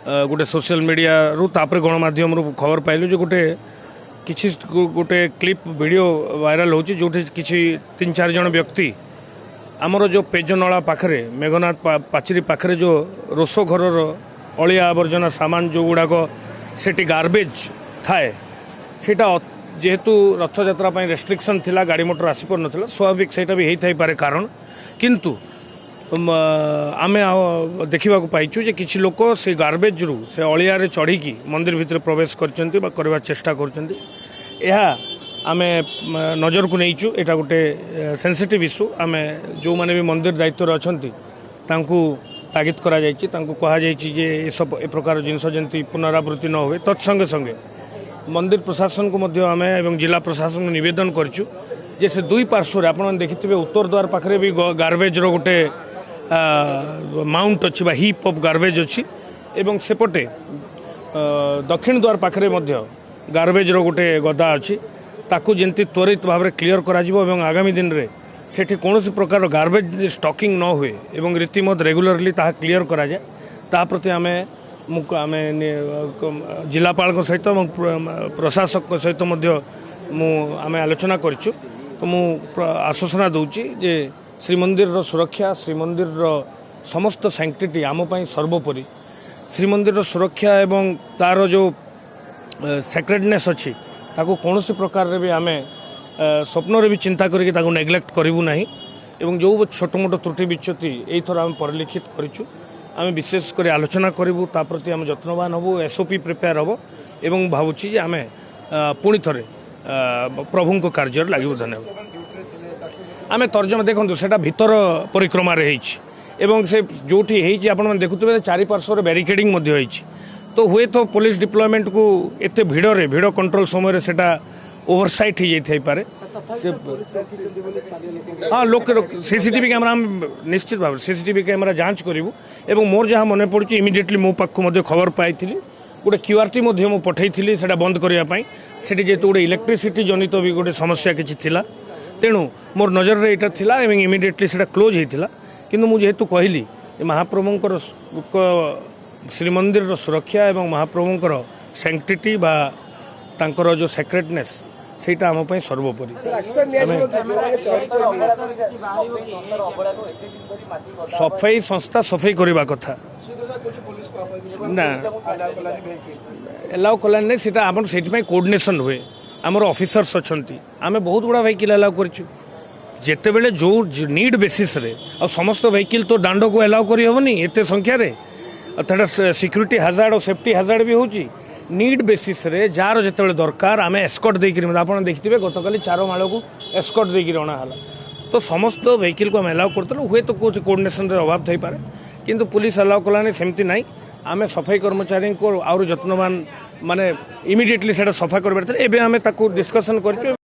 गोटे social media रु तापर गणमाध्यम खबर पाइलु जो गोटे क्लिप वीडियो वायरल होची जो किसी 3-4 जन व्यक्ति आमर जो पेजनला पाखरे मेघनाथ पाचेरी पाखरे जो रोष घर अलिया आवर्जना सामान जो गुड़ाक सेठी गार्बेज थाए सेटा जेहेतु रथयात्रा रेस्ट्रिक्शन थिला गाड़ी मोटर आसी पार नथिला स्वाभाविक सेटा भी हेई पारे कारण किंतु आमे देखा पाइचु जे किछि लोक से गार्बेज रु से अलिया रे चढ़ी मंदिर भितर प्रवेश करचंती बा करबा चेष्टा करचंती एहा आमे नजर को नहींचु एटा गोटे सेंसिटिव इश्यू आमे जो माने भी मंदिर दायित्व अछंती तांकू तागिद करा जायछि तांकू कहा जायछि जे ए सब ए प्रकार जिनस जंती पुनरावृत्ति न होवे तत्संगे संगे मंदिर प्रशासन को मध्य आमे एवं जिला प्रशासन को निवेदन करचु जे से दुई पार्श्व रे आपण देखिथिबे उत्तर द्वार पाखरे भी गार्बेज रो गोटे माउंट अच्छी बा हिप ऑफ गार्बेज अच्छी एवं सेपटे दक्षिण द्वार पाखरे मध्य गार्बेज रो गोटे गदा अच्छी ताकू जंती त्वरित भाव में क्लियर करा जिवो एवं आगामी दिन रे सेठी कोनोसी प्रकार गार्बेज स्टॉकिंग न हुए एवं रीतिमत रेगुलरली ताहा क्लियर करा जाए ता प्रति आमे जिलापाल सहित और प्रशासक सहित आमे आलोचना करूँ तो मु आश्वासना दूची जे श्रीमंदिर सुरक्षा श्रीमंदिर समस्त सैंक्टिटी आम सर्वोपरि श्रीमंदिर सुरक्षा एवं तार जो सेक्रेडनेस अच्छी ताको कौन प्रकार रे भी आमे स्वप्न रे भी चिंता करके ताको नेग्लेक्ट करूँ ना एवं जो छोट मोट त्रुटि विच्युति यही थर आम परिलिखित करूँ आम विशेष कर आलोचना करूँ ता प्रति आम यत्नवान हबू एसओपी प्रिपेयर हम एवं भावुची जे आमे पुणी थरे प्रभु कार्य लगे धन्यवाद आमे तर्जमा देखो से भीतर परिक्रमा एवं से जो आप देखुए चारिपार्श्वर बैरिकेडिंग तो हुए तो पुलिस डिप्लॉयमेंट को एत भिड़ कंट्रोल समय से ओवरसाइट हो जाए पारे हाँ लोक सीसीटीवी कैमरा निश्चित भाव सीसीटीवी कैमरा जांच करूँ एवं मोर जहाँ मन पड़ी इमिडिएटली मो पाखु खबर पाई गोटे क्यूआरटी मुझे पठई से बंद करने से जेहतु गोटे इलेक्ट्रिसिटी जनित भी गोटे समस्या किसी थिला तेणु मोर नजर रे इटा थिला एवं इमिडिएटली से क्लोज होता किंतु मुझे जेहेतु कहली महाप्रभुंकर श्रीमंदिर सुरक्षा एवं महाप्रभुंकर सैंक्टिटी बा तांकर जो सेक्रेटनेस सेटा आम सर्वोपरि सफाई संस्था सफाई करवा कथा ना एलाउ कलान नहीं सीटा आप कोऑर्डिनेशन हुए आमर ऑफिसर्स अच्छी आम बहुत गुड़ा व्हीकल एलाउ करते बेले जो नीड बेसिस रे आ समस्त व्हीकल तो दांड को एलाउ करहबनी एत संख्यार सिक्यूरीटी हाजार्ड और सेफ्टी हाजार्ड भी होची नीड बेसिस रे जार जिते दरकार आम एस्कॉट देकर आप देखिए गतकाली 4 माल को एस्कॉट देकर अणाला तो समस्त व्हीकल को आम एलाउ करते हुए तो कौन कोऑर्डिनेशन अभाव थी पारे किंतु पुलिस एलाउ कलानी सेमती नाई आम सफाई कर्मचारी को आउर यत्नवान माने इमिडिएटली से सफा कर डिस्कसन कर